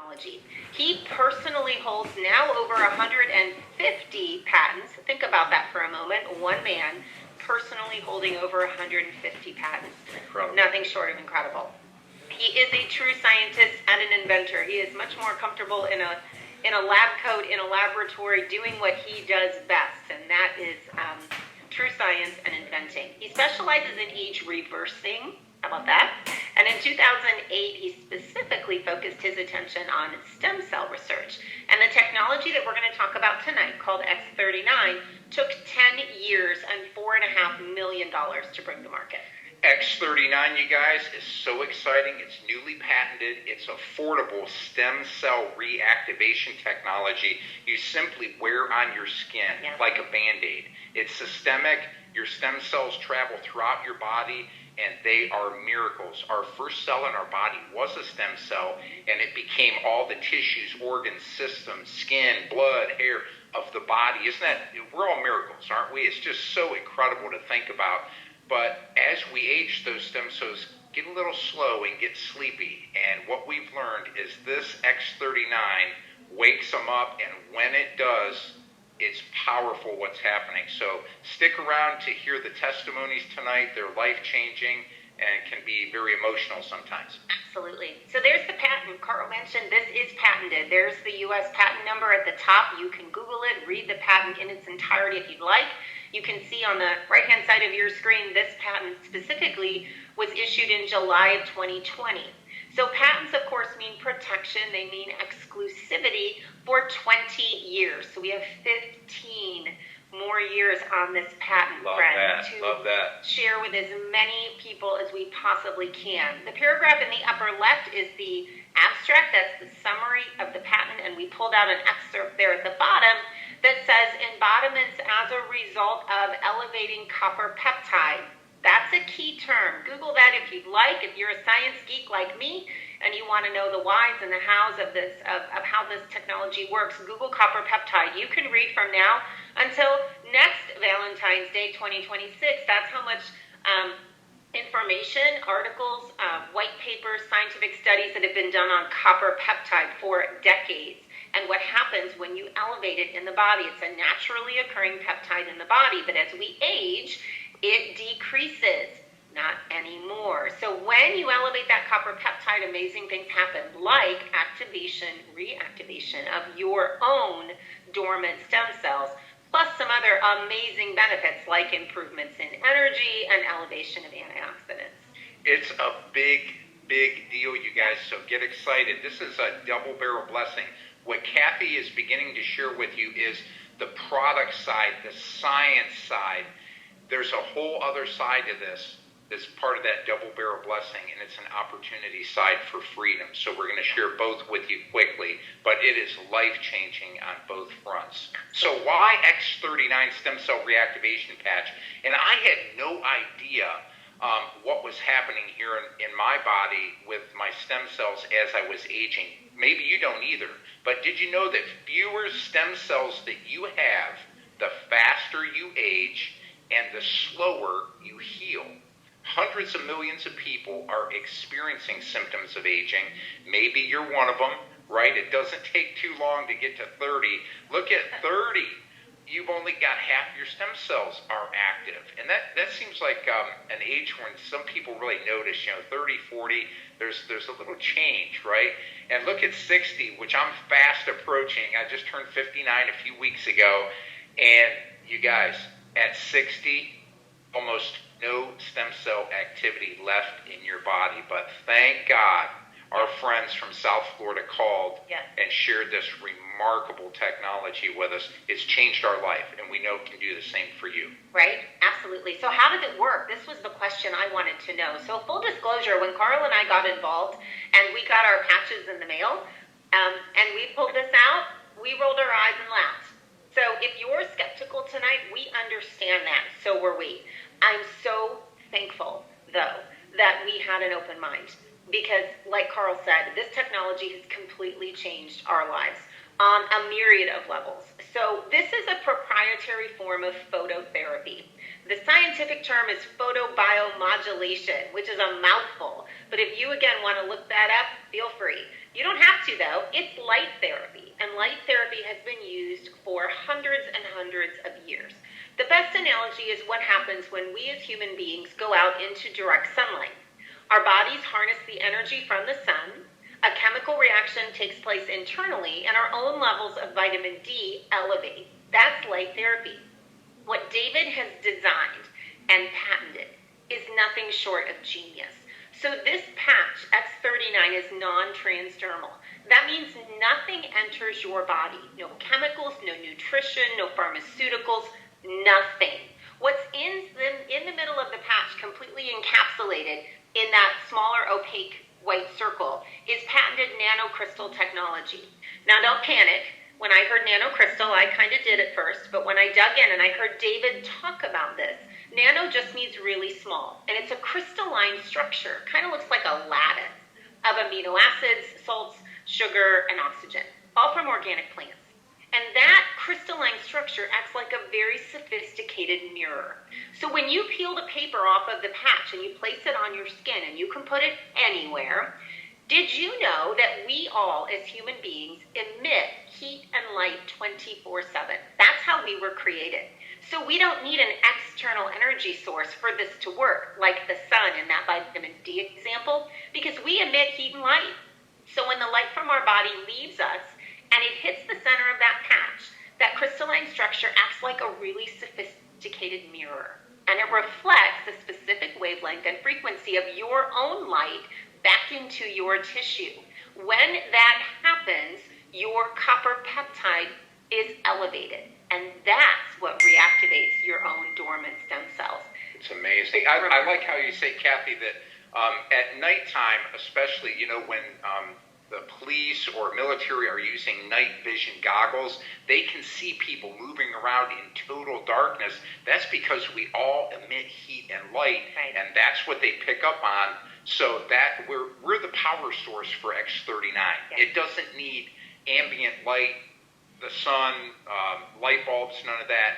technology. He personally holds now over 150 patents. Think about that for a moment. One man personally holding over 150 patents. Incredible. Nothing short of incredible. He is a true scientist and an inventor. He is much more comfortable in a lab coat, in a laboratory, doing what he does best, and that is true science and inventing. He specializes in age reversing. How about that? And in 2008, he specifically focused his attention on stem cell research. And the technology that we're going to talk about tonight, called X39, took 10 years and $4.5 million to bring to market. X39, you guys, is so exciting. It's newly patented. It's affordable stem cell reactivation technology you simply wear on your skin like a Band-Aid. It's systemic. Your stem cells travel throughout your body, and they are miracles. Our first cell in our body was a stem cell, and it became all the tissues, organs, systems, skin, blood, hair of the body. Isn't that, we're all miracles, aren't we? It's just so incredible to think about. But as we age, those stem cells get a little slow and get sleepy. And what we've learned is this X39 wakes them up, and when it does, it's powerful what's happening. So stick around to hear the testimonies tonight. They're life-changing and can be very emotional sometimes. Absolutely. So there's the patent. Carl mentioned this is patented. There's the U.S. patent number at the top. You can Google it, read the patent in its entirety if you'd like. You can see on the right-hand side of your screen, this patent specifically was issued in July of 2020. So patents, of course, mean protection. They mean exclusivity for 20 years. So we have 15 more years on this patent, Love that. Share with as many people as we possibly can. The paragraph in the upper left is the abstract. That's the summary of the patent, and we pulled out an excerpt there at the bottom that says embodiments as a result of elevating copper peptide. That's a key term. Google that if you'd like. If you're a science geek like me and you want to know the whys and the hows of this, of how this technology works, Google copper peptide. You can read from now until next Valentine's Day 2026. That's how much information, articles, white papers, scientific studies that have been done on copper peptide for decades. And what happens when you elevate it in the body. It's a naturally occurring peptide in the body, but as we age, it decreases, not anymore. So when you elevate that copper peptide, amazing things happen, like activation, reactivation of your own dormant stem cells, plus some other amazing benefits like improvements in energy and elevation of antioxidants. It's a big deal, you guys, so get excited. This is a double-barrel blessing. What Cathie is beginning to share with you is the product side, the science side. There's a whole other side to this part of that double-barrel blessing, and it's an opportunity side for freedom. So we're going to share both with you quickly, but it is life-changing on both fronts. So why X39 stem cell reactivation patch? And I had no idea what was happening here in my body with my stem cells as I was aging. Maybe you don't either, but did you know that fewer stem cells that you have, the faster you age and the slower you heal? Hundreds of millions of people are experiencing symptoms of aging. Maybe you're one of them, right? It doesn't take too long to get to 30. Look at 30. You've only got half your stem cells are active. And that seems like an age when some people really notice, 30, 40, there's a little change, right? And look at 60, which I'm fast approaching. I just turned 59 a few weeks ago. And you guys, at 60, almost no stem cell activity left in your body. But thank God our friends from South Florida called and shared this remarkable technology with us. It's changed our life, and we know it can do the same for you. Right? Absolutely. So how does it work? This was the question I wanted to know. So full disclosure, when Carl and I got involved and we got our patches in the mail and we pulled this out, we rolled our eyes and laughed. So if you're skeptical tonight, we understand that. So were we. I'm so thankful, though, that we had an open mind. Because, like Carl said, this technology has completely changed our lives on a myriad of levels. So this is a proprietary form of phototherapy. The scientific term is photobiomodulation, which is a mouthful. But if you, again, want to look that up, feel free. You don't have to, though. It's light therapy, and light therapy has been used for hundreds and hundreds of years. The best analogy is what happens when we as human beings go out into direct sunlight. Our bodies harness the energy from the sun, a chemical reaction takes place internally, and our own levels of vitamin D elevate. That's light therapy. What David has designed and patented is nothing short of genius. So this patch, X39, is non-transdermal. That means nothing enters your body. No chemicals, no nutrition, no pharmaceuticals, nothing. What's in the middle of the patch, completely encapsulated in that smaller opaque white circle, is patented nanocrystal technology. Now don't panic. When I heard nanocrystal, I kind of did at first, but when I dug in and I heard David talk about this, nano just means really small, and it's a crystalline structure, kind of looks like a lattice of amino acids, salts, sugar, and oxygen, all from organic plants. And that crystalline structure acts like a very sophisticated mirror. So when you peel the paper off of the patch and you place it on your skin, and you can put it anywhere, did you know that we all, as human beings, emit heat and light 24/7? That's how we were created. So we don't need an external energy source for this to work, like the sun in that vitamin D example, because we emit heat and light. So when the light from our body leaves us and it hits the center of that patch, that crystalline structure acts like a really sophisticated mirror, and it reflects the specific wavelength and frequency of your own light back into your tissue. When that happens, your copper peptide is elevated, and that's what reactivates your own dormant stem cells. It's amazing. I like how you say, Cathie, that at nighttime, especially, when the police or military are using night vision goggles, they can see people moving around in total darkness. That's because we all emit heat and light, and that's what they pick up on. So that we're the power source for X39. Yes. It doesn't need ambient light, the sun, light bulbs, none of that.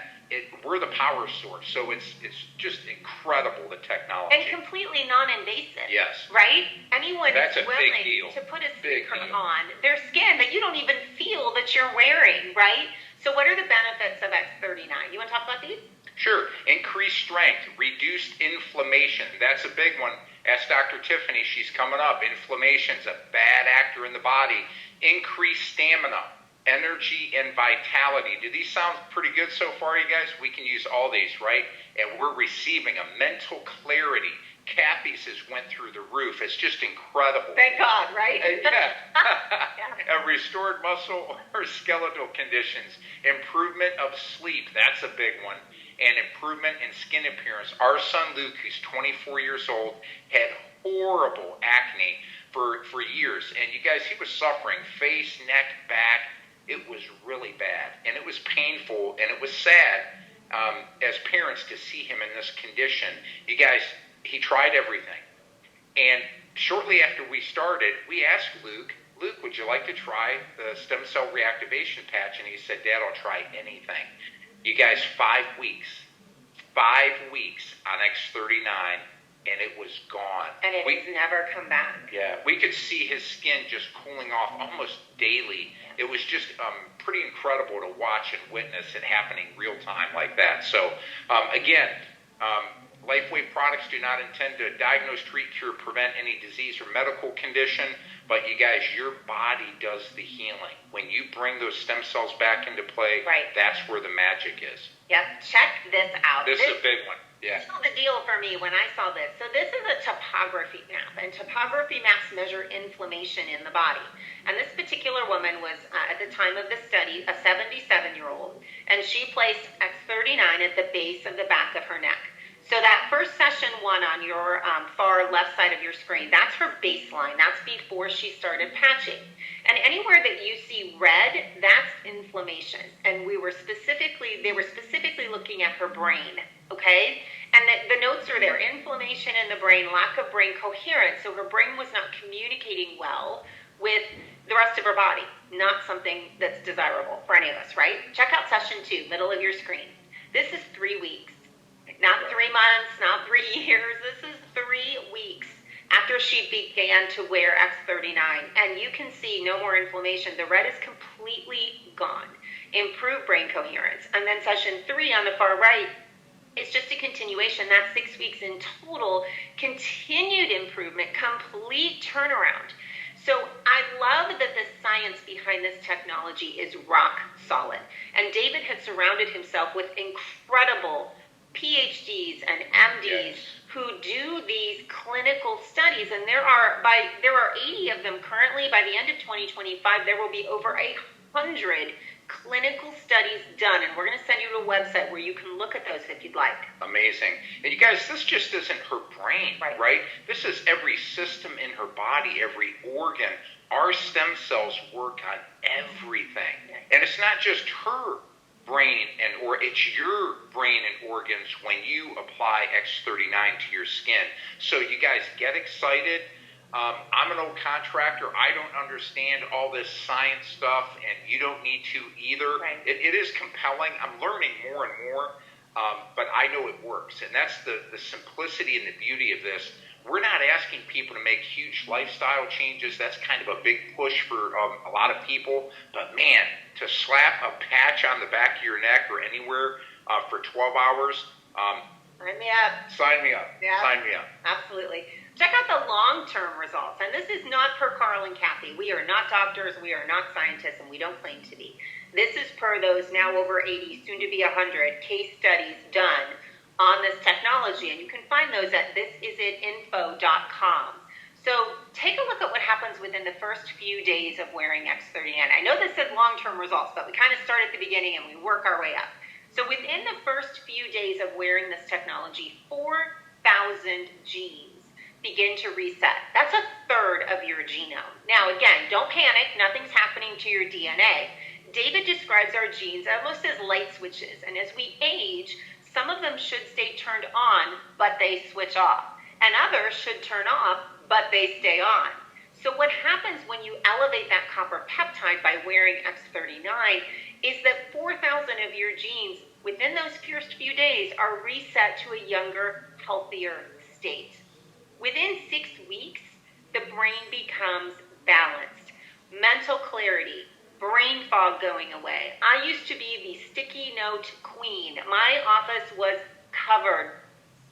We're the power source. So it's just incredible, the technology. And completely non-invasive. Yes. Right? Anyone That's is a big willing deal. to put a Big speaker deal. on their skin that you don't even feel that you're wearing, right? So what are the benefits of X39? You want to talk about these? Sure. Increased strength, reduced inflammation. That's a big one. Ask Dr. Tiffany. She's coming up. Inflammation's a bad actor in the body. Increased stamina, energy, and vitality. Do these sound pretty good so far, you guys? We can use all these, right? And we're receiving a mental clarity. Cathie's has went through the roof. It's just incredible. Thank God, right? Yeah. A restored muscle or skeletal conditions. Improvement of sleep. That's a big one. And improvement in skin appearance. Our son Luke, who's 24 years old, had horrible acne for years. And you guys, he was suffering face, neck, back. It was really bad. And it was painful. And it was sad as parents to see him in this condition. You guys, he tried everything. And shortly after we started, we asked Luke, would you like to try the stem cell reactivation patch? And he said, Dad, I'll try anything. You guys, 5 weeks. 5 weeks on X39, and it was gone. And it has never come back. Yeah, we could see his skin just cooling off almost daily. It was just pretty incredible to watch and witness it happening real time like that. So, again, Lifewave products do not intend to diagnose, treat, cure, prevent any disease or medical condition, but you guys, your body does the healing. When you bring those stem cells back into play, right, that's where the magic is. Yep, check this out. This is a big one. Yeah. This was the deal for me when I saw this. So this is a topography map, and topography maps measure inflammation in the body. And this particular woman was, at the time of the study, a 77-year-old, and she placed X39 at the base of the back of her neck. So that first session one on your far left side of your screen, that's her baseline. That's before she started patching. And anywhere that you see red, that's inflammation. And they were specifically looking at her brain, okay? And the notes are there: inflammation in the brain, lack of brain coherence. So her brain was not communicating well with the rest of her body. Not something that's desirable for any of us, right? Check out session 2, middle of your screen. This is 3 weeks. Not 3 months, not 3 years. This is 3 weeks after she began to wear X39. And you can see no more inflammation. The red is completely gone. Improved brain coherence. And then session 3 on the far right, it's just a continuation. That's 6 weeks in total. Continued improvement, complete turnaround. So I love that the science behind this technology is rock solid. And David had surrounded himself with incredible PhDs and MDs who do these clinical studies. And there are 80 of them currently. By the end of 2025, there will be over 100 clinical studies done, and we're going to send you to a website where you can look at those if you'd like. Amazing. And you guys, this just isn't her brain, right? This is every system in her body, every organ. Our stem cells work on everything. And it's not just her brain, it's your brain and organs when you apply X39 to your skin. So you guys get excited. I'm an old contractor. I don't understand all this science stuff, and you don't need to either. Right. It is compelling. I'm learning more and more, but I know it works. And that's the simplicity and the beauty of this. We're not asking people to make huge lifestyle changes. That's kind of a big push for a lot of people. But, man, to slap a patch on the back of your neck or anywhere for 12 hours, sign me up. Sign me up. Yeah. Sign me up. Absolutely. Check out the long-term results. And this is not per Carl and Cathie. We are not doctors. We are not scientists, and we don't claim to be. This is per those now over 80, soon to be 100 case studies done on this technology. And you can find those at thisitinfo.com. So take a look at what happens within the first few days of wearing X39. I know this says long-term results, but we kind of start at the beginning and we work our way up. So within the first few days of wearing this technology, 4,000 genes begin to reset. That's a third of your genome. Now, again, don't panic. Nothing's happening to your DNA. David describes our genes almost as light switches. And as we age, some of them should stay turned on, but they switch off. And others should turn off, but they stay on. So what happens when you elevate that copper peptide by wearing X39 is that 4,000 of your genes within those first few days are reset to a younger, healthier state. Within 6 weeks, the brain becomes balanced. Mental clarity, brain fog going away. I used to be the sticky note queen. My office was covered.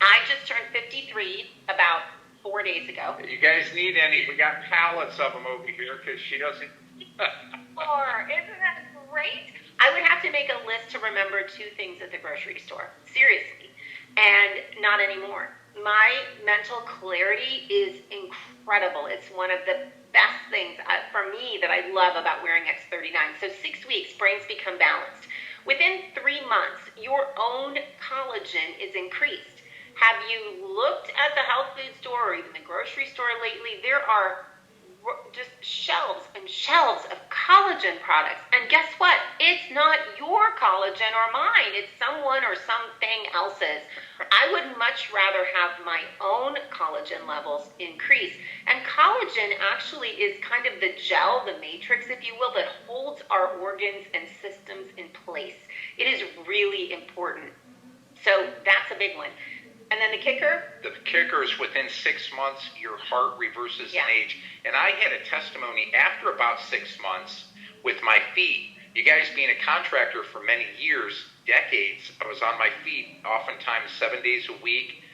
I just turned 53 about 4 days ago. You guys need any? We got pallets of them over here because she doesn't. Isn't that great? I would have to make a list to remember 2 things at the grocery store. Seriously. And not anymore. My mental clarity is incredible. It's one of the best things for me that I love about wearing X39. So 6 weeks, brains become balanced. Within 3 months, your own collagen is increased. Have you looked at the health food store or even the grocery store lately? There are just shelves and shelves of collagen products. And guess what? It's not your collagen or mine. It's someone or something else's. I would much rather have my own collagen levels increase. And collagen actually is kind of the gel, the matrix, if you will, that holds our organs and systems in place. It is really important. So that's a big one. And then the kicker? The kicker is within 6 months, your heart reverses in age. And I had a testimony after about 6 months with my feet. You guys being a contractor for many years, decades, I was on my feet oftentimes 7 days a week,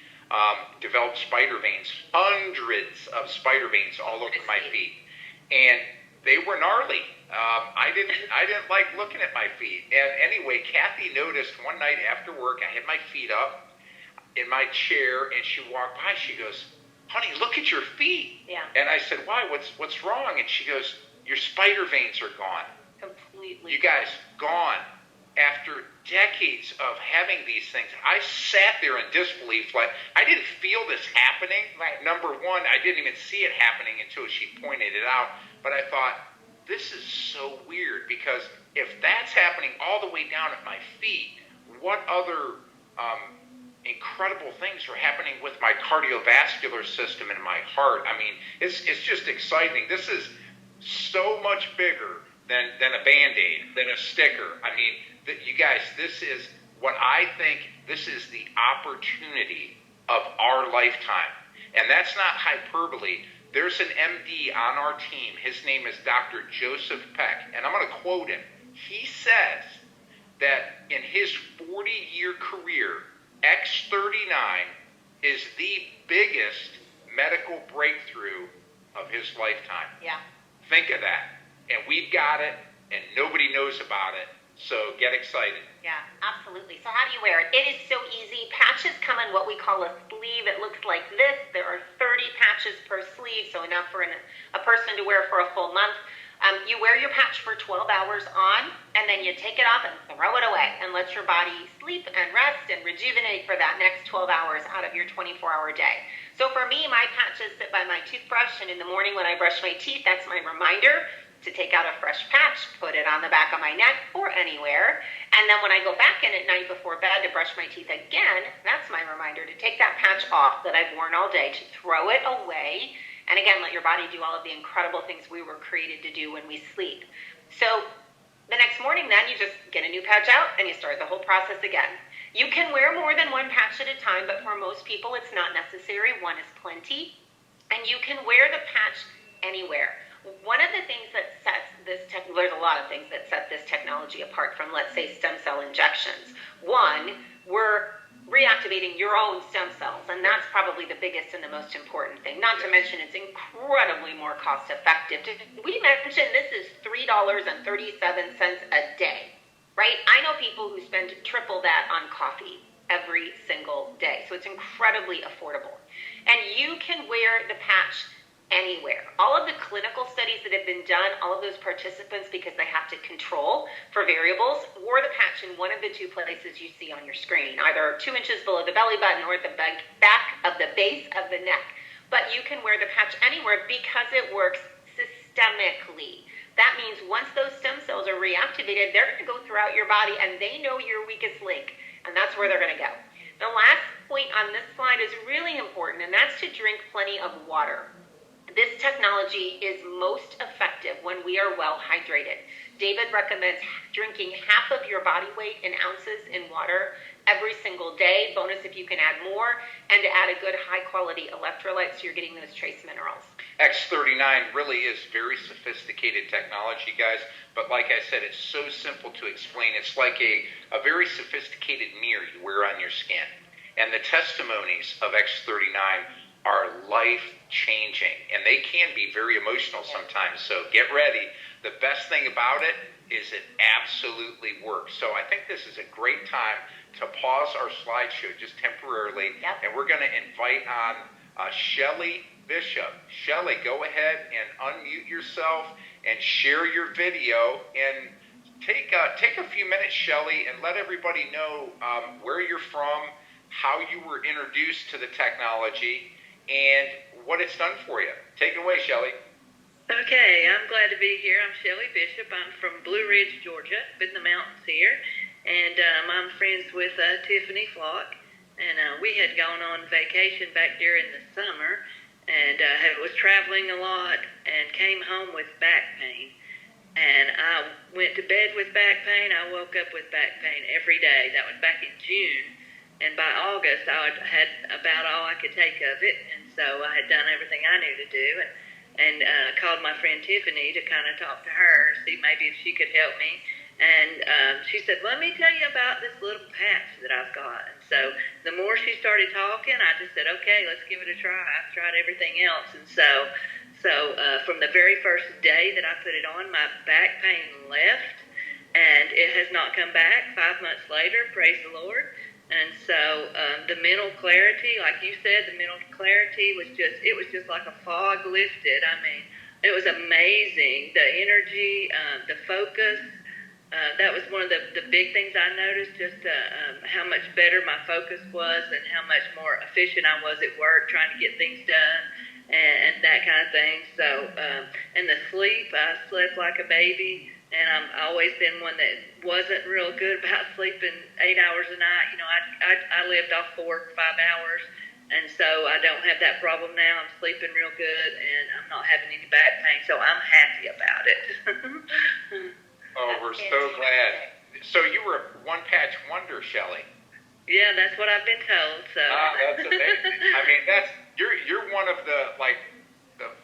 developed spider veins, hundreds of spider veins all over my feet. And they were gnarly. I didn't like looking at my feet. And anyway, Cathie noticed one night after work, I had my feet up in my chair, and she walked by. She goes, "Honey, look at your feet." Yeah. And I said, "Why? What's wrong?" And she goes, "Your spider veins are gone." Completely. You guys, gone. After decades of having these things, I sat there in disbelief. Like, I didn't feel this happening. Right. Number one, I didn't even see it happening until she pointed it out. But I thought, this is so weird, because if that's happening all the way down at my feet, what other incredible things are happening with my cardiovascular system and my heart? I mean, it's just exciting. This is so much bigger than a Band-Aid, than a sticker. I mean, you guys, this is what I think this is the opportunity of our lifetime. And that's not hyperbole. There's an MD on our team. His name is Dr. Joseph Peck, and I'm going to quote him. He says that in his 40-year career, X39 is the biggest medical breakthrough of his lifetime. Yeah. Think of that. And we've got it, and nobody knows about it. So get excited. Yeah, absolutely. So how do you wear it? It is so easy. Patches come in what we call a sleeve. It looks like this. There are 30 patches per sleeve, so enough for a person to wear for a full month. You wear your patch for 12 hours on, and then you take it off and throw it away and let your body sleep and rest and rejuvenate for that next 12 hours out of your 24-hour day. So for me, my patches sit by my toothbrush, and in the morning when I brush my teeth, that's my reminder to take out a fresh patch, put it on the back of my neck or anywhere. And then when I go back in at night before bed to brush my teeth again, that's my reminder to take that patch off that I've worn all day, to throw it away. And again, let your body do all of the incredible things we were created to do when we sleep. So the next morning then you just get a new patch out and you start the whole process again. You can wear more than one patch at a time, but for most people it's not necessary. One is plenty. And you can wear the patch anywhere. One of the things that sets there's a lot of things that set this technology apart from, let's say, stem cell injections. One, we're reactivating your own stem cells, and that's probably the biggest and the most important thing. Not to mention it's incredibly more cost effective. We mentioned this is $3.37 a day, right? I know people who spend triple that on coffee every single day, so it's incredibly affordable. And you can wear the patch anywhere. All of the clinical studies that have been done, all of those participants, because they have to control for variables, wore the patch in one of the two places you see on your screen, either 2 inches below the belly button or at the back of the base of the neck. But you can wear the patch anywhere because it works systemically. That means once those stem cells are reactivated, they're going to go throughout your body, and they know your weakest link, and that's where they're going to go. The last point on this slide is really important, and that's to drink plenty of water. This technology is most effective when we are well hydrated. David recommends drinking half of your body weight in ounces in water every single day. Bonus if you can add more, and to add a good high quality electrolyte so you're getting those trace minerals. X39 really is very sophisticated technology, guys, but like I said, it's so simple to explain. It's like a very sophisticated mirror you wear on your skin. And the testimonies of X39 are life-changing, and they can be very emotional sometimes, so get ready. The best thing about it is it absolutely works. So I think this is a great time to pause our slideshow just temporarily, and we're going to invite on Shelly Bishop. Shelly, go ahead and unmute yourself and share your video, and take a few minutes, Shelly, and let everybody know where you're from, how you were introduced to the technology, and what it's done for you. Take it away, Shelly. Okay, I'm glad to be here. I'm Shelly Bishop. I'm from Blue Ridge, Georgia, up in the mountains here, and I'm friends with Tiffany Flock, and we had gone on vacation back during the summer, and was traveling a lot, and came home with back pain, and I went to bed with back pain. I woke up with back pain every day. That was back in June. And by August, I had about all I could take of it, and so I had done everything I knew to do, and called my friend Tiffany to kind of talk to her, see maybe if she could help me. And she said, let me tell you about this little patch that I've got. And so the more she started talking, I just said, okay, let's give it a try. I've tried everything else. And so from the very first day that I put it on, my back pain left, and it has not come back 5 months later, praise the Lord. And so the mental clarity, like you said, the mental clarity was just like a fog lifted. I mean, it was amazing. The energy, the focus, that was one of the big things I noticed, just how much better my focus was and how much more efficient I was at work trying to get things done and that kind of thing. So, and the sleep, I slept like a baby. And I've always been one that wasn't real good about sleeping 8 hours a night. You know, I lived off 4 or 5 hours, and so I don't have that problem now. I'm sleeping real good, and I'm not having any back pain, so I'm happy about it. Oh, we're so glad. So you were a one-patch wonder, Shelley. Yeah, that's what I've been told. So. That's amazing. I mean, you're one of the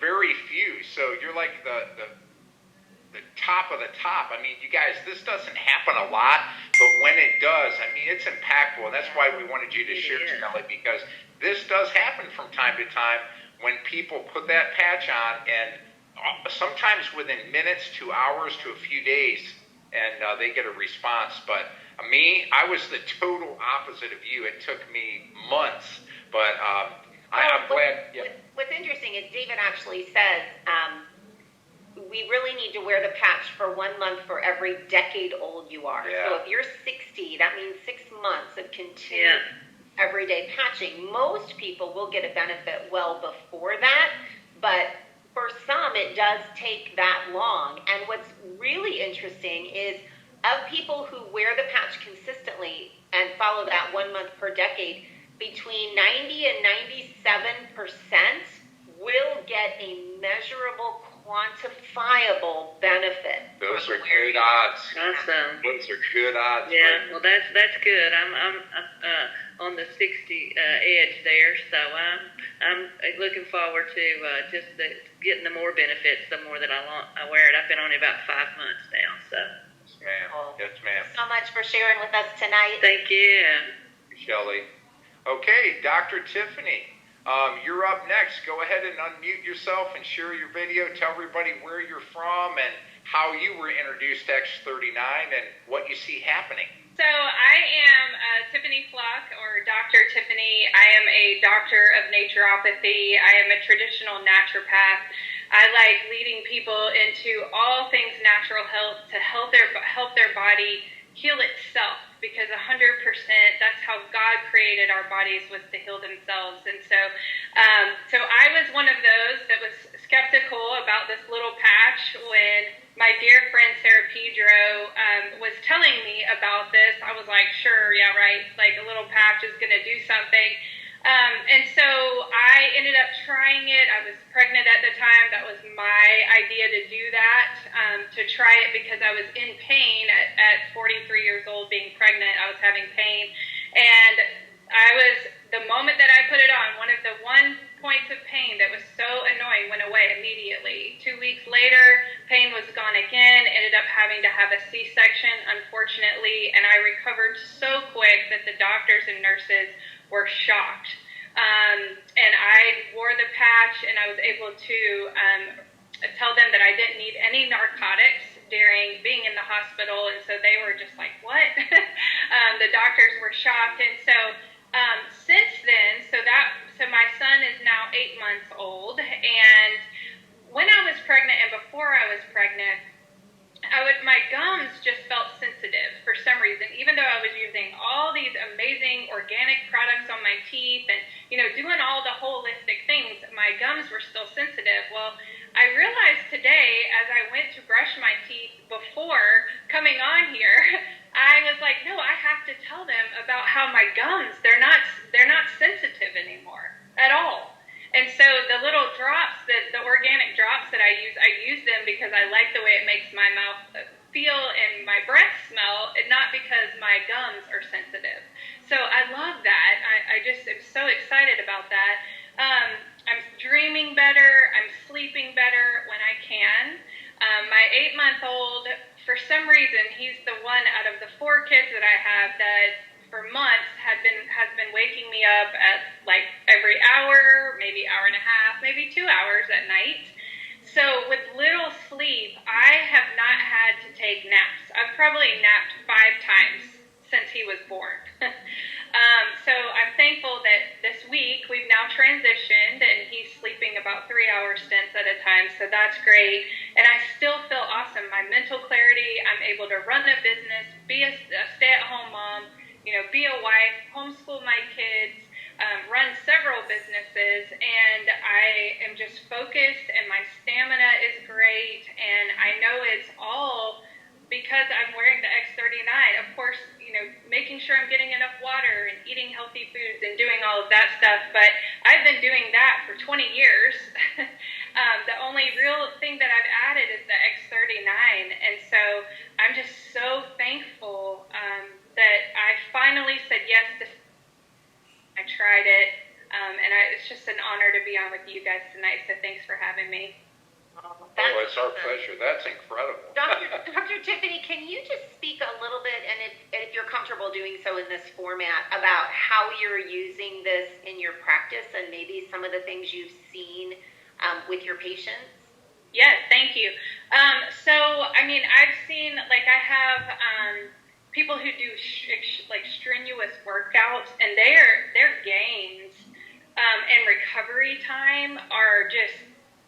very few. So you're like the top of the top. I mean, you guys, this doesn't happen a lot, but when it does, I mean, it's impactful. And that's why we wanted you to share, Shelley, because this does happen from time to time when people put that patch on, and sometimes within minutes to hours to a few days, and they get a response. But me, I was the total opposite of you. It took me months, but I'm glad. Yeah. What's interesting is David actually says we really need to wear the patch for 1 month for every decade old you are. Yeah. So if you're 60, that means 6 months of continued everyday patching. Most people will get a benefit well before that, but for some it does take that long. And what's really interesting is of people who wear the patch consistently and follow that 1 month per decade, between 90 and 97% will get a measurable, quantifiable benefit. Those are good odds. Awesome. Those are good odds. Yeah, well, that's good. I'm on the 60 edge there, so I'm looking forward to just getting the more benefits the more that I wear it. I've been on it about 5 months now, so. Yes, ma'am. Yes, ma'am. Thanks so much for sharing with us tonight. Thank you. Shelley. Okay, Dr. Tiffany. You're up next. Go ahead and unmute yourself and share your video. Tell everybody where you're from and how you were introduced to X39 and what you see happening. So I am Tiffany Flock, or Dr. Tiffany. I am a doctor of naturopathy. I am a traditional naturopath. I like leading people into all things natural health to help their body heal itself, because 100%, that's how God created our bodies, was to heal themselves. And so I was one of those that was skeptical about this little patch when my dear friend Sarah Pedro was telling me about this. I was like, sure, yeah, right, like a little patch is going to do something. And so I ended up trying it. I was pregnant at the time. That was my idea to do that, to try it because I was in pain at 43 years old, being pregnant. I was having pain. And the moment that I put it on, one points of pain that was so annoying went away immediately. 2 weeks later, pain was gone again. Ended up having to have a C-section, unfortunately. And I recovered so quick that the doctors and nurses were shocked. And I wore the patch, and I was able to tell them that I didn't need any narcotics during being in the hospital, and so they were just like, what? The doctors were shocked. And so since then, so my son is now 8 months old, and when I was pregnant and before I was pregnant, my gums just felt sensitive for some reason, even though I was using all these amazing organic products on my teeth and, doing all the holistic things, my gums were still sensitive. Well, I realized today, as I went to brush my teeth before coming on here, I was like, no, I have to tell them about how my gums, they're not sensitive anymore at all. And so the little drops, the organic drops that I use them because I like the way it makes my mouth feel and my breath smell, and not because my gums are sensitive. So I love that. I just am so excited about that. I'm dreaming better. I'm sleeping better when I can. My 8-month-old, for some reason, he's the one out of the 4 kids that I have that for months has been waking me up at like every hour, maybe hour and a half, maybe 2 hours at night. So with little sleep, I have not had to take naps. I've probably napped 5 times since he was born. So I'm thankful that this week we've now transitioned and he's sleeping about 3-hour stints at a time. So that's great. And I still feel awesome. My mental clarity, I'm able to run a business, be a stay-at-home mom, be a wife, homeschool my kids, run several businesses, and I am just focused, and my stamina is great, and I know it's all because I'm wearing the X39. Of course, making sure I'm getting enough water and eating healthy foods and doing all of that stuff, but I've been doing that for 20 years. The only real thing that I've added is the X39, and so I'm just so thankful just an honor to be on with you guys tonight, so thanks for having me. Oh, it's our pleasure. That's incredible. Dr. Tiffany, can you just speak a little bit, and if you're comfortable doing so in this format, about how you're using this in your practice and maybe some of the things you've seen with your patients? Yes, thank you. So, I mean, I've seen, like, I have people who do strenuous workouts, and their gains and recovery time are just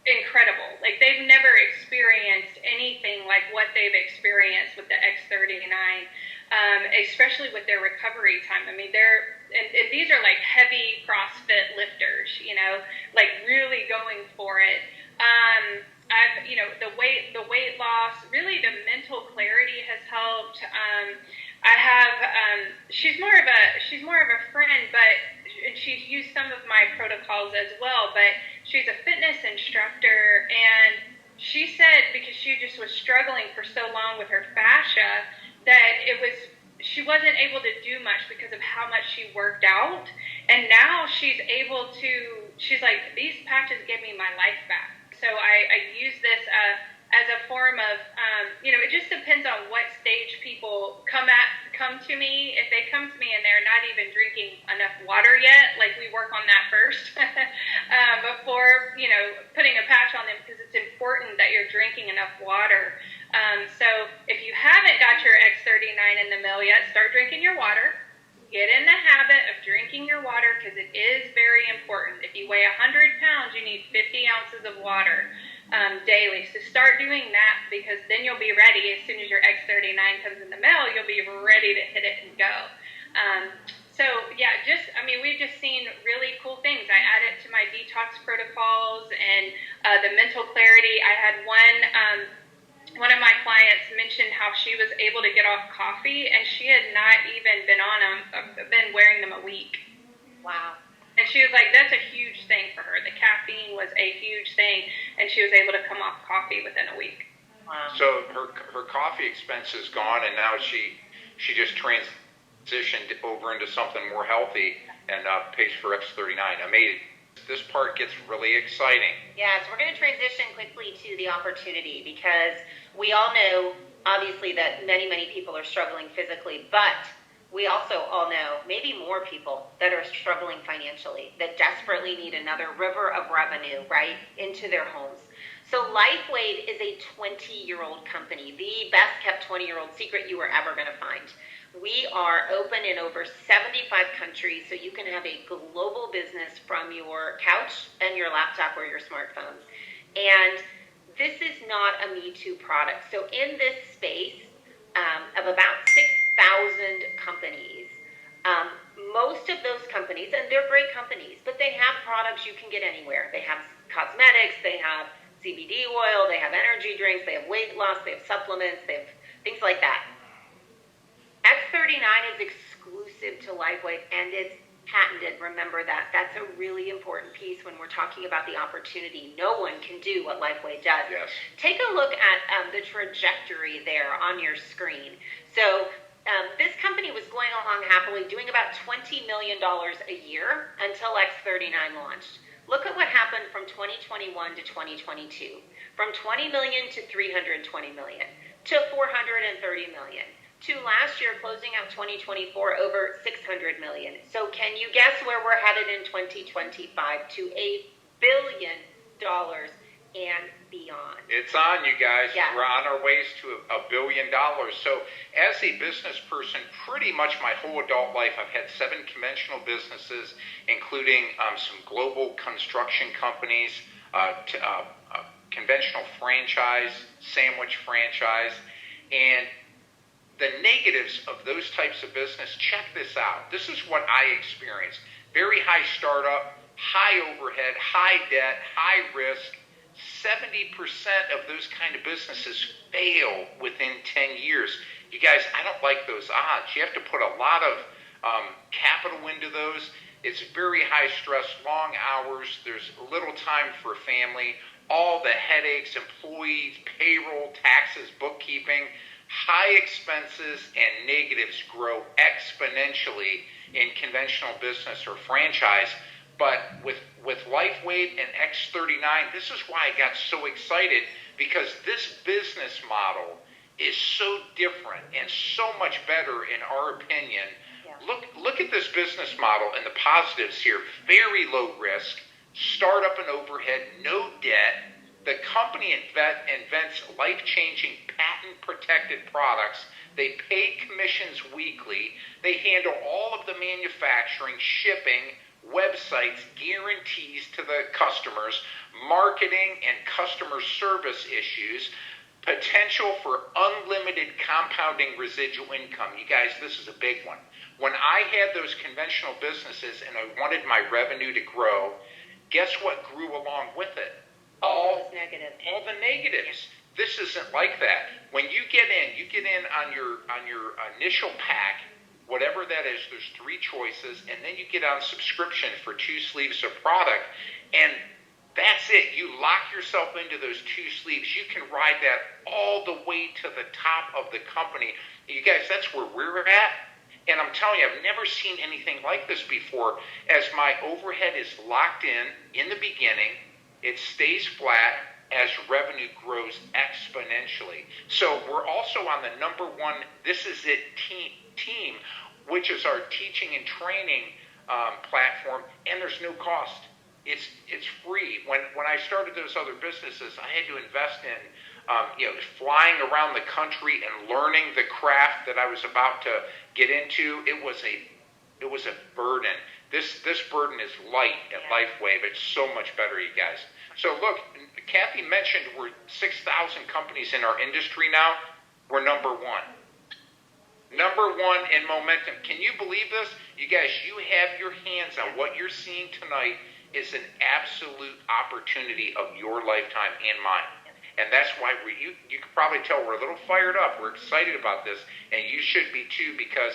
incredible. Like, they've never experienced anything like what they've experienced with the X39, especially with their recovery time. I mean, and these are like heavy CrossFit lifters, you know, like really going for it. I've, you know, the weight loss, really the mental clarity has helped. I have, she's more of a friend, and she's used some of my protocols as well, but she's a fitness instructor, and she said, because she just was struggling for so long with her fascia, that she wasn't able to do much because of how much she worked out, and now she's like, these patches give me my life back. So I use this as a form of, you know, it just depends on what stage people come to me. If they come to me and they're not even drinking enough water yet, like, we work on that first before, you know, putting a patch on them, because it's important that you're drinking enough water. So if you haven't got your X39 in the mail yet, start drinking your water. Get in the habit of drinking your water, because it is very important. If you weigh 100 pounds, you need 50 ounces of water daily. So start doing that, because then you'll be ready. As soon as your X39 comes in the mail, you'll be ready to hit it and go. So yeah, we've just seen really cool things. I add it to my detox protocols and the mental clarity. I had one of my clients mentioned how she was able to get off coffee, and she had not even been wearing them a week. Wow. And she was like, that's a huge thing for her. The caffeine was a huge thing, and she was able to come off coffee within a week. Wow. So her coffee expense is gone, and now she just transitioned over into something more healthy and pays for X39. Amazing. This part gets really exciting. Yes, we're going to transition quickly to the opportunity, because we all know, obviously, that many, many people are struggling physically, but we also all know maybe more people that are struggling financially, that desperately need another river of revenue, right, into their homes. So Lifewave is a 20-year-old company, the best kept 20-year-old secret you were ever going to find. We are open in over 75 countries, so you can have a global business from your couch and your laptop or your smartphone. And this is not a Me Too product. So in this space of about 6,000 companies, most of those companies, and they're great companies, but they have products you can get anywhere. They have cosmetics, they have CBD oil, they have energy drinks, they have weight loss, they have supplements, they have things like that. X39 is exclusive to Lifewave, and it's patented. Remember that. That's a really important piece when we're talking about the opportunity. No one can do what Lifewave does. Yes. Take a look at the trajectory there on your screen. So this company was going along happily, doing about $20 million a year until X39 launched. Look at what happened from 2021 to 2022. From 20 million to 320 million to 430 million. To last year, closing out 2024, over 600 million. So can you guess where we're headed in 2025? To $1 billion and beyond. It's on, you guys. Yeah. We're on our ways to $1 billion. So as a business person, pretty much my whole adult life, I've had 7 conventional businesses, including some global construction companies, conventional franchise, sandwich franchise, and the negatives of those types of business, check this out. This is what I experienced. Very high startup, high overhead, high debt, high risk. 70% of those kind of businesses fail within 10 years. You guys, I don't like those odds. You have to put a lot of capital into those. It's very high stress, long hours. There's little time for family. All the headaches, employees, payroll, taxes, bookkeeping. High expenses and negatives grow exponentially in conventional business or franchise. But with Lifewave and X39, this is why I got so excited, because this business model is so different and so much better in our opinion. Yeah. Look at this business model and the positives here. Very low risk, startup and overhead, no debt. The company invents life-changing, patent-protected products. They pay commissions weekly. They handle all of the manufacturing, shipping, websites, guarantees to the customers, marketing and customer service issues, potential for unlimited compounding residual income. You guys, this is a big one. When I had those conventional businesses and I wanted my revenue to grow, guess what grew along with it? All the negatives. This isn't like that. When you get in on your initial pack, whatever that is, there's 3 choices, and then you get on subscription for 2 sleeves of product, and that's it. You lock yourself into those 2 sleeves. You can ride that all the way to the top of the company. You guys, that's where we're at. And I'm telling you, I've never seen anything like this before. As my overhead is locked in the beginning, it stays flat as revenue grows exponentially. So we're also on the number 1, this is it team, which is our teaching and training platform, and there's no cost. It's free. When I started those other businesses, I had to invest in flying around the country and learning the craft that I was about to get into. It was a burden. This burden is light at Lifewave. It's so much better, you guys. So look, Cathie mentioned we're 6,000 companies in our industry now. We're number 1. Number 1 in momentum. Can you believe this? You guys, you have your hands on what you're seeing tonight is an absolute opportunity of your lifetime and mine. And that's why you can probably tell we're a little fired up. We're excited about this, and you should be too, because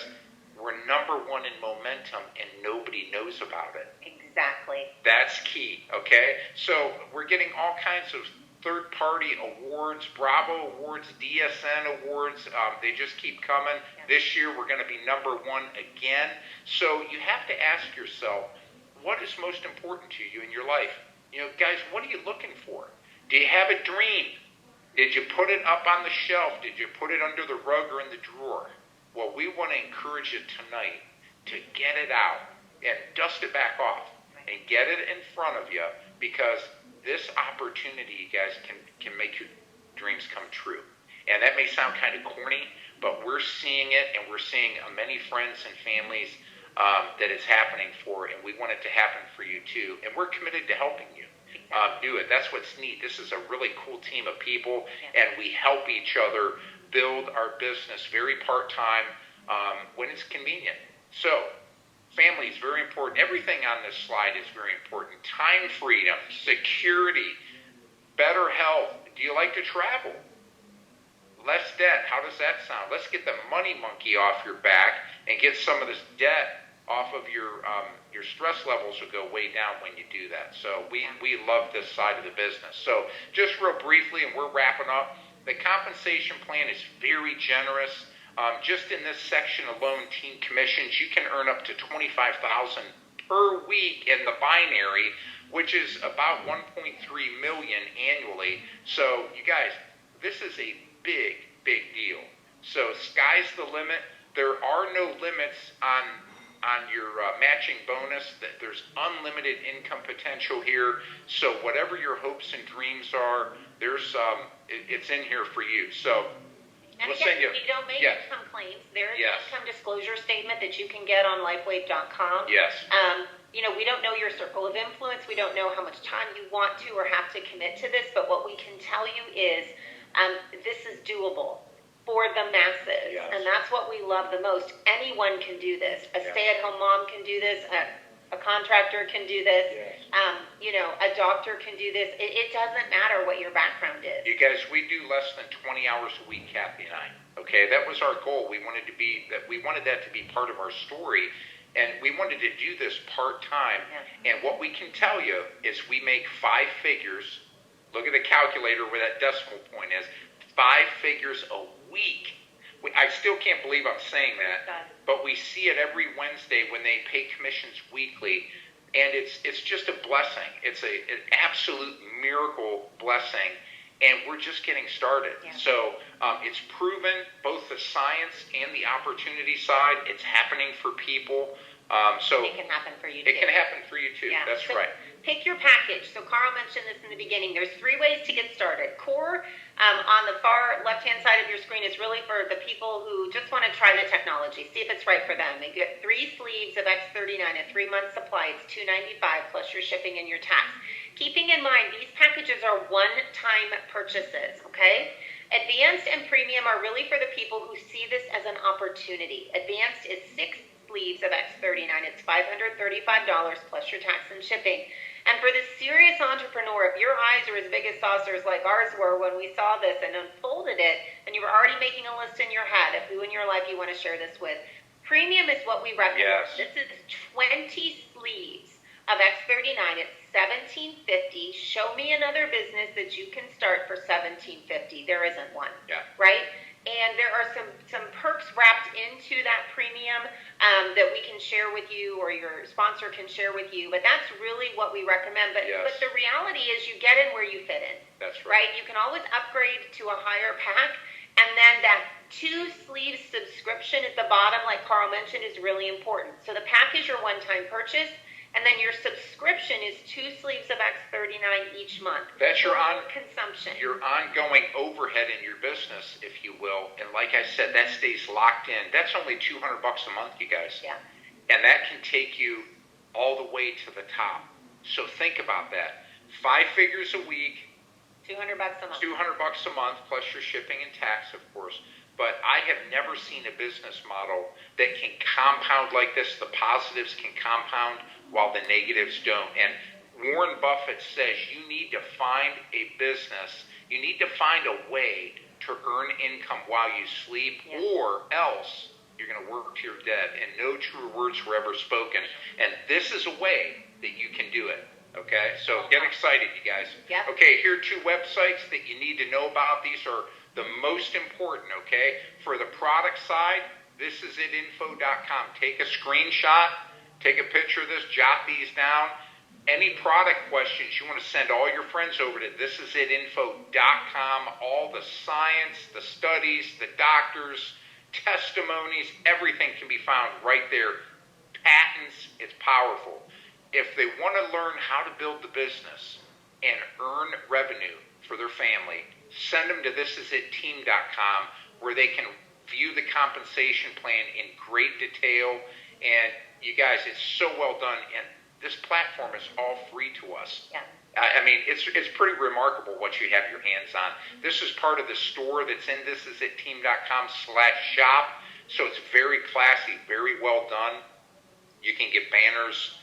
we're number 1 in momentum, and nobody knows about it. Exactly. That's key, okay? So we're getting all kinds of third-party awards, Bravo Awards, DSN Awards. They just keep coming. Yeah. This year we're going to be number 1 again. So you have to ask yourself, what is most important to you in your life? Guys, what are you looking for? Do you have a dream? Did you put it up on the shelf? Did you put it under the rug or in the drawer? Well, we want to encourage you tonight to get it out and dust it back off and get it in front of you, because this opportunity, you guys, can make your dreams come true. And that may sound kind of corny, but we're seeing it, and we're seeing many friends and families that it's happening for, and we want it to happen for you too. And we're committed to helping you do it. That's what's neat. This is a really cool team of people, and we help each other build our business very part-time when it's convenient. So family is very important. Everything on this slide is very important. Time freedom, security, better health. Do you like to travel? Less debt. How does that sound? Let's get the money monkey off your back and get some of this debt off of your stress levels will go way down when you do that. So we love this side of the business. So just real briefly, and we're wrapping up, the compensation plan is very generous. Just in this section alone, team commissions, you can earn up to $25,000 per week in the binary, which is about $1.3 million annually. So you guys, this is a big deal. So sky's the limit. There are no limits on your matching bonus. There's unlimited income potential here. So whatever your hopes and dreams are, there's it's in here for you. So and again, if you don't make income claims, there is an income disclosure statement that you can get on lifewave.com. Yes. We don't know your circle of influence. We don't know how much time you want to or have to commit to this, but what we can tell you is this is doable for the masses. Yes. And that's what we love the most. Anyone can do this. A stay-at-home mom can do this. A contractor can do this. Yes. A doctor can do this. It doesn't matter what your background is. You guys, we do less than 20 hours a week, Cathie and I. Okay, that was our goal. We wanted that to be part of our story, and we wanted to do this part-time. Yeah. And what we can tell you is we make 5 figures. Look at the calculator where that decimal point is. 5 figures a week. I still can't believe I'm saying that, but we see it every Wednesday when they pay commissions weekly, and it's just a blessing. It's an absolute miracle blessing, and we're just getting started. Yeah. So it's proven, both the science and the opportunity side. It's happening for people. So it can happen for you too. It can happen for you too. Yeah. That's so right. Pick your package. So Carl mentioned this in the beginning. There's 3 ways to get started. Core, on the far left-hand side of your screen, is really for the people who just want to try the technology, see if it's right for them. They get 3 sleeves of X39, a 3-month supply. It's $295 plus your shipping and your tax. Keeping in mind, these packages are one-time purchases, okay? Advanced and premium are really for the people who see this as an opportunity. Advanced is 6 sleeves of X39. It's $535 plus your tax and shipping. And for the serious entrepreneur, if your eyes are as big as saucers like ours were when we saw this and unfolded it, and you were already making a list in your head of who in your life you want to share this with, premium is what we recommend. Yes. This is 20 sleeves of X39. It's $17.50. Show me another business that you can start for $17.50. There isn't one. Yeah. Right? And there are some perks wrapped into that premium that we can share with you, or your sponsor can share with you. But that's really what we recommend. But the reality is, you get in where you fit in. That's right. You can always upgrade to a higher pack. And then that 2 sleeve subscription at the bottom, like Carl mentioned, is really important. So the pack is your one-time purchase. And then your subscription is 2 sleeves of X39 each month. That's your consumption. Your ongoing overhead in your business, if you will. And like I said, that stays locked in. That's only $200 a month, you guys. Yeah. And that can take you all the way to the top. So think about that. 5 figures a week. $200 a month. $200 a month plus your shipping and tax, of course. But I have never seen a business model that can compound like this. The positives can compound while the negatives don't. And Warren Buffett says you need to find a business, you need to find a way to earn income while you sleep, or else you're going to work to your death. And no truer words were ever spoken. And this is a way that you can do it. Okay? So get excited, you guys. Yep. Okay, here are 2 websites that you need to know about. These are the most important, okay? For the product side, thisisitinfo.com. Take a screenshot, take a picture of this, jot these down. Any product questions, you want to send all your friends over to thisisitinfo.com. All the science, the studies, the doctors, testimonies, everything can be found right there. Patents, it's powerful. If they want to learn how to build the business and earn revenue for their family, send them to thisisitteam.com, where they can view the compensation plan in great detail. And you guys, it's so well done, and this platform is all free to us. Yeah. I mean, it's pretty remarkable what you have your hands on. This is part of the store that's in thisisitteam.com/shop, so it's very classy, very well done. You can get banners.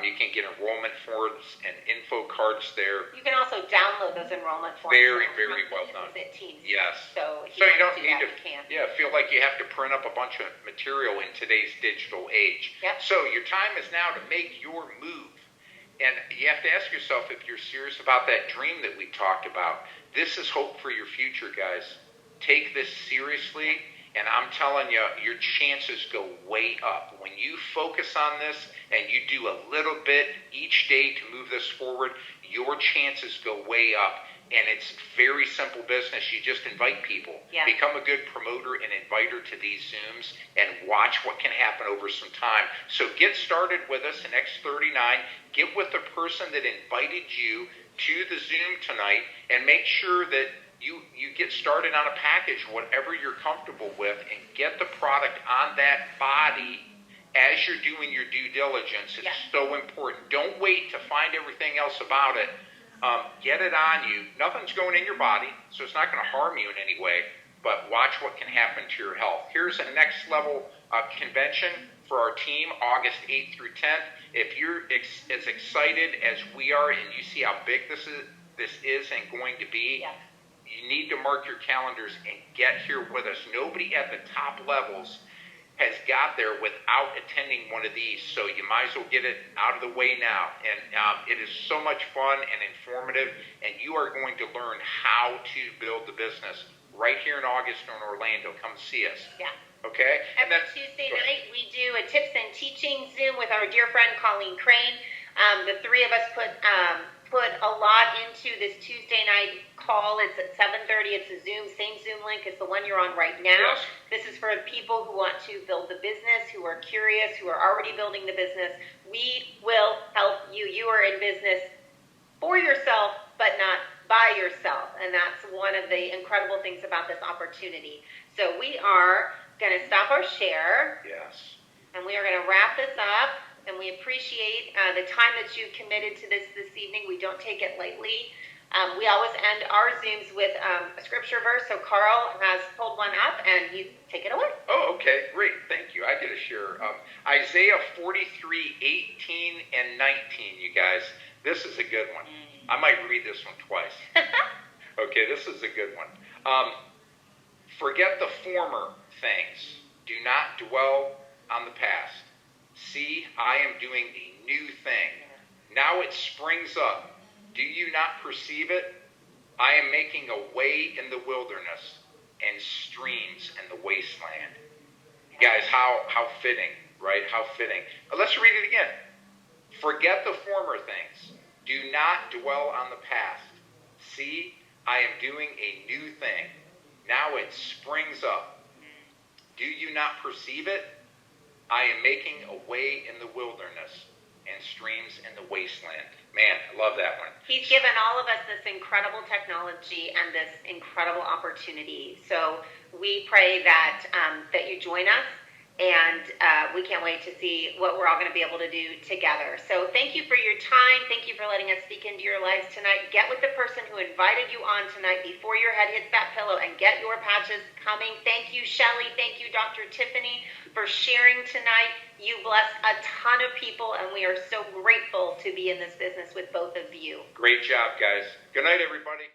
You can get enrollment forms and info cards there. You can also download those enrollment forms. Very, very well done. Yes. So you don't need to feel like you have to print up a bunch of material in today's digital age. Yep. So your time is now to make your move. And you have to ask yourself if you're serious about that dream that we talked about. This is hope for your future, guys. Take this seriously. And I'm telling you, your chances go way up. When you focus on this and you do a little bit each day to move this forward, your chances go way up. And it's very simple business. You just invite people. Yeah. Become a good promoter and inviter to these Zooms and watch what can happen over some time. So get started with us in X39. Get with the person that invited you to the Zoom tonight, and make sure that you get started on a package, whatever you're comfortable with, and get the product on that body as you're doing your due diligence. It's so important. Don't wait to find everything else about it. Get it on you. Nothing's going in your body, so it's not going to harm you in any way, but watch what can happen to your health. Here's a next level convention for our team, August 8th through 10th. If you're as excited as we are and you see how big this is and going to be, you need to mark your calendars and get here with us. Nobody at the top levels has got there without attending one of these, so you might as well get it out of the way now. And it is so much fun and informative, and you are going to learn how to build the business right here in August in Orlando. Come see us. Yeah. Okay? Every Tuesday night, we do a tips and teaching Zoom with our dear friend Colleen Crane. The three of us put a lot into this Tuesday night call. It's at 7:30. It's a Zoom, same Zoom link as the one you're on right now. Yes. This is for people who want to build the business, who are curious, who are already building the business. We will help you. You are in business for yourself, but not by yourself. And that's one of the incredible things about this opportunity. So we are going to stop our share. Yes. And we are going to wrap this up. And we appreciate the time that you committed to this evening. We don't take it lightly. We always end our Zooms with a scripture verse. So Carl has pulled one up, and you take it away. Oh, okay, great, thank you. I get to share Isaiah 43:18 and 19. You guys, this is a good one. I might read this one twice. Okay, this is a good one. Forget the former things. Do not dwell on the past. See, I am doing a new thing. Now it springs up. Do you not perceive it? I am making a way in the wilderness and streams in the wasteland. Guys, how fitting, right? How fitting. Let's read it again. Forget the former things. Do not dwell on the past. See, I am doing a new thing. Now it springs up. Do you not perceive it? I am making a way in the wilderness and streams in the wasteland. Man, I love that one. He's given all of us this incredible technology and this incredible opportunity. So we pray that that you join us, and we can't wait to see what we're all going to be able to do together. So thank you for your time. Thank you for letting us speak into your lives tonight. Get with the person who invited you on tonight before your head hits that pillow and get your patches coming. Thank you, Shelley. Thank you, Dr. Tiffany, for sharing tonight. You blessed a ton of people, and we are so grateful to be in this business with both of you. Great job, guys. Good night, everybody.